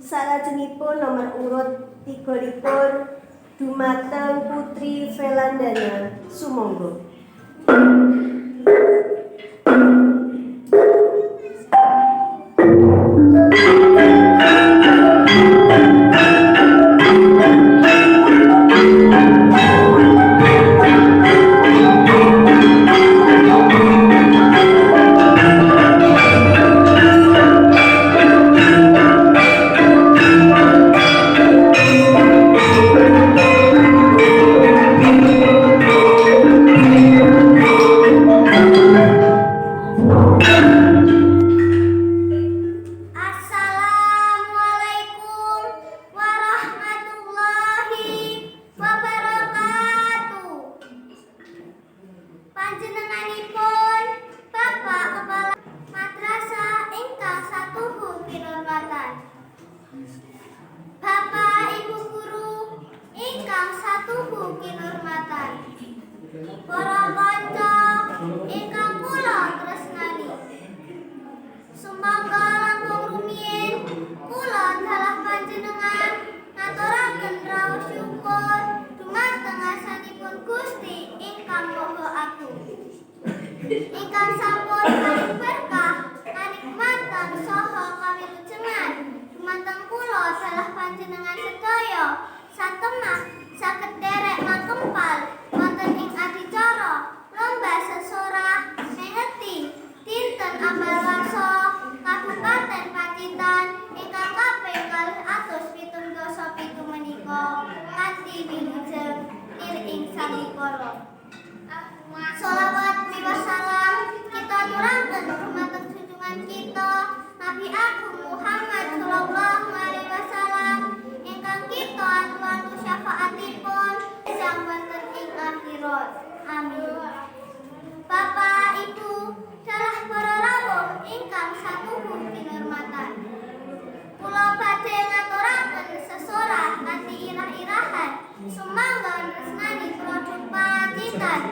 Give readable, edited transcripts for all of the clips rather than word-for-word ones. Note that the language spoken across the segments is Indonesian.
Salajengipun nomor urut 3 dumateng Putri Velandana sumangga. Panjenenganipun Bapak Kepala Madrasah ingkang satuhu kinurmatan, Bapak Ibu Guru ingkang satuhu kinurmatan, para kanca ingkang kula tresnani, sumangga langkung rumiyin kula dalah panjenengan ngaturaken rawuh syukur dumateng asmanipun Gusti ingkang Maha Agung, ingkang sampun paring berkah kanikmatan saha kawilujengan dumateng kula dalah panjenengan sedaya satemah saged derek makempal wonten ing adicara lomba sesorah mengeti dinten apel warsa Kabupaten Pacitan ingkang kaping 277 menika kanthi wilujeng ing sangikala. Sholawat miwah salam kita aturaken dumateng junjungan kita Nabi Agung Muhammad sallallahu alaihi wasallam ingkang kita atu-atu syafaatipun sang wonten ing akhirat. Amin. Bapak Ibu dalah para rawuh ingkang satuhu kinurmatan, kula badhe ngaturaken sesorah kanthi irah-irahan sumangga tresnani produk Pacitan.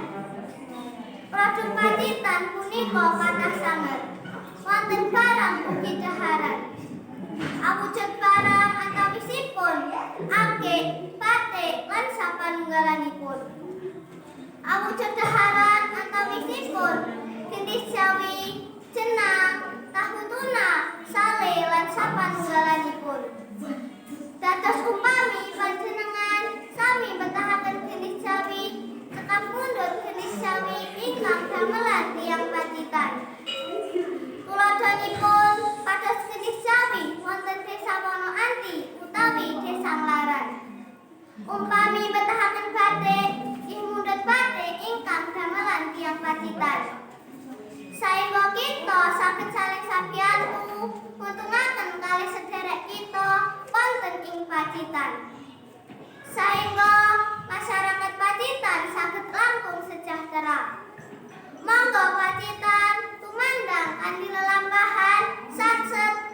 Produk Pacitan punika kathah sanget. Wonten barang ugi daharan. Awujud barang antawisipun akeh, batik lan sapanunggalanipun. Awujud daharan antawisipun gendhis jawi, jenang, tahu tuna, sale lan sapanunggalanipun. Dados upami panjenengan sami betahaken gendhis jawi cekap mundhut gendhis jawi ingkang damelan tiyang Pacitan. Tuladhanipun pados gendhis jawi wonten Desa Wonoanti utawi Desa Nglaran. Umpami betahaken batik ing mundhut batik ingkang damelan tiyang Pacitan. Saéngga kita saged saling sabiyantu nguntungaken kalih sederek kita wonten ing Pacitan. Saéngga masyarakat Pacitan saged langkung sejahtera. Monggo Pacitan tumandang kanthi lelampahan satset